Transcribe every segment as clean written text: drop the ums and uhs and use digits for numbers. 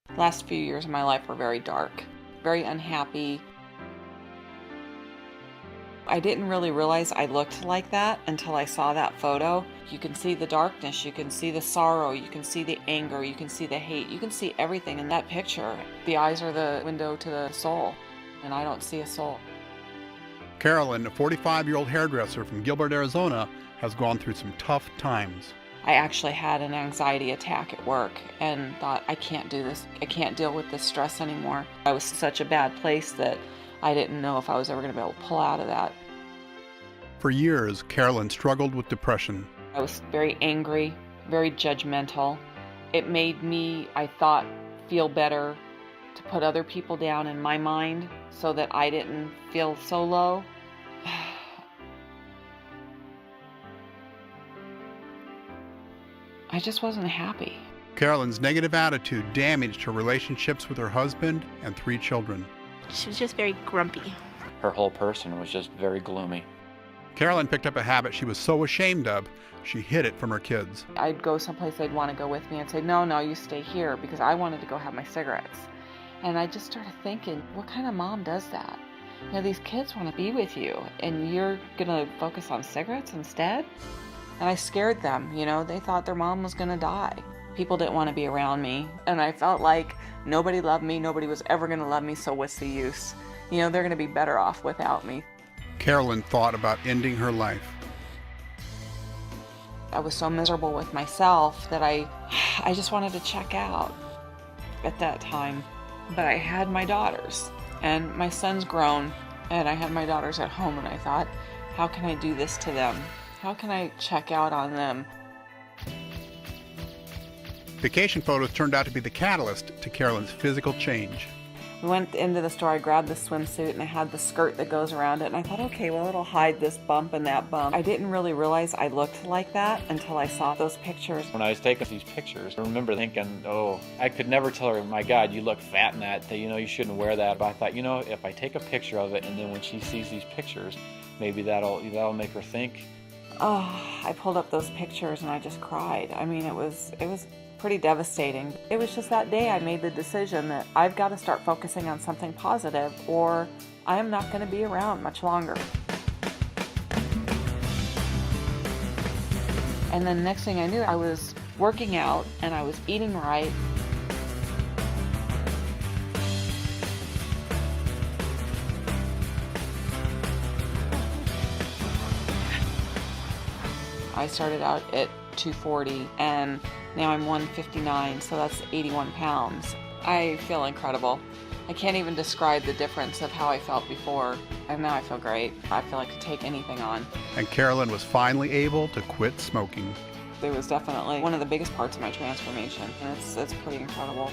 The last few years of my life were very dark, very unhappy. I didn't really realize I looked like that until I saw that photo. You can see the darkness, you can see the sorrow, you can see the anger, you can see the hate, you can see everything in that picture. The eyes are the window to the soul, and I don't see a soul. Carolyn, a 45-year-old hairdresser from Gilbert, Arizona, has gone through some tough times. I actually had an anxiety attack at work and thought, I can't do this. I can't deal with this stress anymore. I was in such a bad place that I didn't know if I was ever going to be able to pull out of that. For years, Carolyn struggled with depression. I was very angry, very judgmental. It made me, I thought, feel better to put other people down in my mind so that I didn't feel so low. I just wasn't happy. Carolyn's negative attitude damaged her relationships with her husband and 3 children. She was just very grumpy. Her whole person was just very gloomy. Carolyn picked up a habit she was so ashamed of, she hid it from her kids. I'd go someplace they'd want to go with me and say, no, you stay here, because I wanted to go have my cigarettes. And I just started thinking, what kind of mom does that? You know, these kids want to be with you, and you're going to focus on cigarettes instead? And I scared them, you know, they thought their mom was going to die. People didn't want to be around me, and I felt like nobody loved me, nobody was ever going to love me, so what's the use? You know, they're going to be better off without me. Carolyn thought about ending her life. I was so miserable with myself that I just wanted to check out at that time. But I had my daughters, and my son's grown, and I had my daughters at home, and I thought, how can I do this to them? How can I check out on them? Vacation photos turned out to be the catalyst to Carolyn's physical change. We went into the store, I grabbed the swimsuit, and I had the skirt that goes around it, and I thought, okay, well, it'll hide this bump and that bump. I didn't really realize I looked like that until I saw those pictures. When I was taking these pictures, I remember thinking, oh, I could never tell her, my God, you look fat in that, you know, you shouldn't wear that. But I thought, you know, if I take a picture of it, and then when she sees these pictures, maybe that'll make her think. Oh, I pulled up those pictures and I just cried. I mean, it was pretty devastating. It was just that day I made the decision that I've got to start focusing on something positive, or I am not going to be around much longer. And then next thing I knew, I was working out and I was eating right. I started out at 240 and now I'm 159, so that's 81 pounds. I feel incredible. I can't even describe the difference of how I felt before, and now I feel great. I feel like I could take anything on. And Carolyn was finally able to quit smoking. It was definitely one of the biggest parts of my transformation, and it's pretty incredible.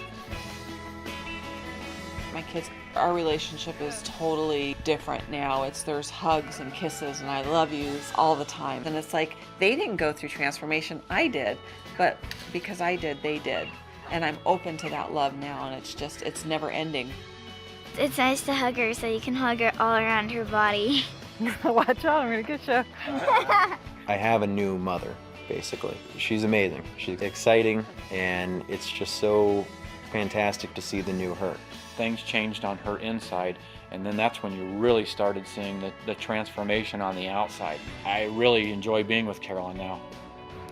My kids, our relationship is totally different now. There's hugs and kisses and I love yous all the time. And it's like, they didn't go through transformation, I did. But because I did, they did. And I'm open to that love now, and it's never ending. It's nice to hug her so you can hug her all around her body. Watch out, I'm gonna get you. I have a new mother, basically. She's amazing. She's exciting, and it's just so fantastic to see the new her. Things changed on her inside, and then that's when you really started seeing the transformation on the outside. I really enjoy being with Carolyn now.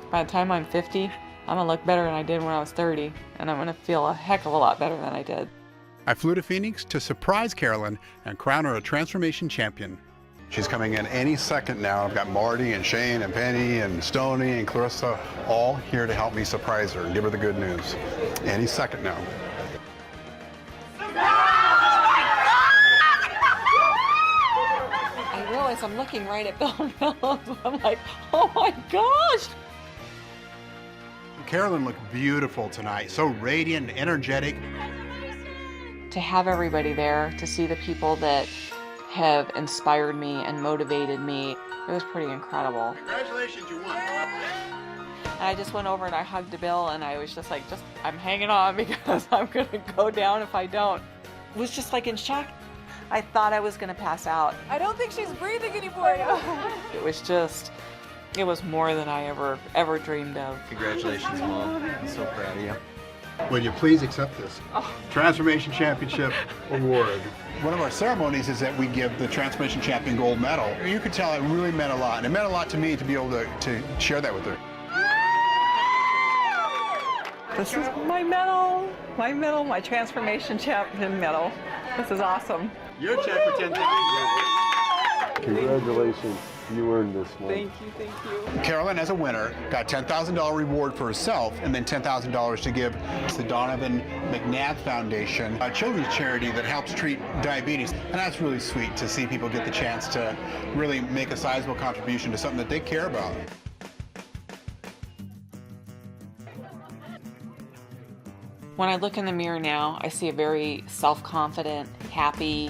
By the time I'm 50, I'm gonna look better than I did when I was 30, and I'm gonna feel a heck of a lot better than I did. I flew to Phoenix to surprise Carolyn and crown her a transformation champion. She's coming in any second now. I've got Marty and Shane and Penny and Stoney and Clarissa all here to help me surprise her and give her the good news. Any second now. I realize I'm looking right at Bill Phillips. I'm like, oh my gosh! Carolyn looked beautiful tonight, so radiant and energetic. To have everybody there, to see the people that have inspired me and motivated me, it was pretty incredible. Congratulations, you won. And I just went over and I hugged Bill, and I was just like, I'm hanging on because I'm gonna go down if I don't. I was just like in shock. I thought I was gonna pass out. I don't think she's breathing anymore. It was more than I ever dreamed of. Congratulations, Mom. I'm so proud of you. Would you please accept this Transformation Championship Award? One of our ceremonies is that we give the Transformation Champion Gold Medal. You could tell it really meant a lot, and it meant a lot to me to be able to share that with her. This is my medal, my Transformation Champion medal. This is awesome. Your check for $10,000. Congratulations, you earned this one. Thank you. Carolyn, as a winner, got $10,000 reward for herself and then $10,000 to give to the Donovan McNab Foundation, a children's charity that helps treat diabetes. And that's really sweet to see people get the chance to really make a sizable contribution to something that they care about. When I look in the mirror now, I see a very self-confident, happy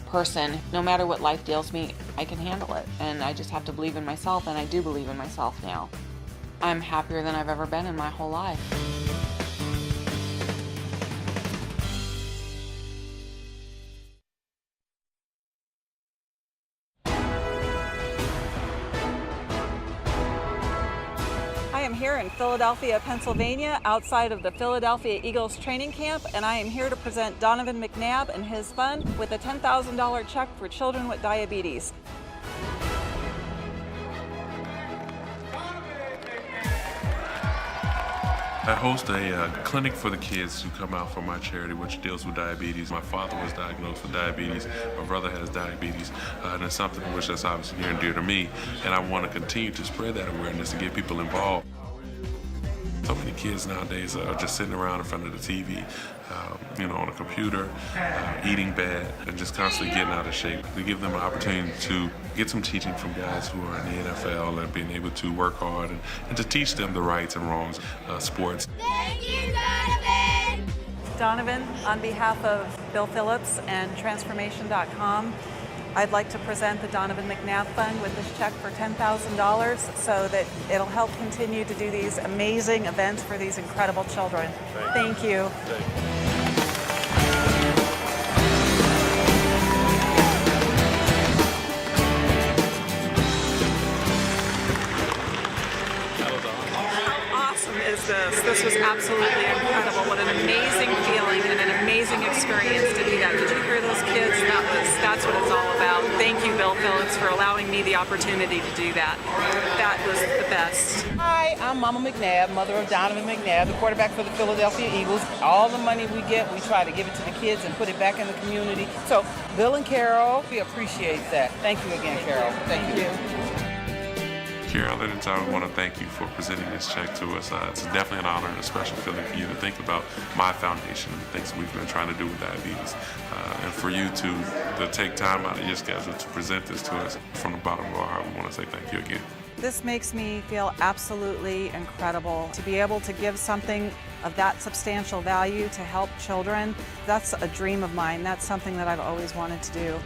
person. No matter what life deals me, I can handle it. And I just have to believe in myself, and I do believe in myself now. I'm happier than I've ever been in my whole life. I am here in Philadelphia, Pennsylvania, outside of the Philadelphia Eagles training camp, and I am here to present Donovan McNab and his fund with a $10,000 check for children with diabetes. I host a clinic for the kids who come out from my charity, which deals with diabetes. My father was diagnosed with diabetes. My brother has diabetes, and it's something which is obviously near and dear to me. And I want to continue to spread that awareness and get people involved. So many kids nowadays are just sitting around in front of the TV, on a computer, eating bad, and just constantly getting out of shape. We give them an opportunity to get some teaching from guys who are in the NFL and being able to work hard and to teach them the rights and wrongs of sports. Thank you, Donovan! Donovan, on behalf of Bill Phillips and Transformation.com, I'd like to present the Donovan McNab Fund with this check for $10,000 so that it'll help continue to do these amazing events for these incredible children. Thank you. How awesome is this? This was absolutely incredible. What an amazing feeling and an amazing experience to do that. Did you hear those kids? That's what it's all about. Thank you, Bill Phillips, for allowing me the opportunity to do that. That was the best. Hi, I'm Mama McNab, mother of Donovan McNab, the quarterback for the Philadelphia Eagles. All the money we get, we try to give it to the kids and put it back in the community. So, Bill and Carol, we appreciate that. Thank you again, Carol. Thank you. Carolyn, I want to thank you for presenting this check to us. It's definitely an honor and a special feeling for you to think about my foundation and the things we've been trying to do with diabetes. And for you to take time out of your schedule to present this to us from the bottom of our heart, we want to say thank you again. This makes me feel absolutely incredible. To be able to give something of that substantial value to help children, that's a dream of mine. That's something that I've always wanted to do.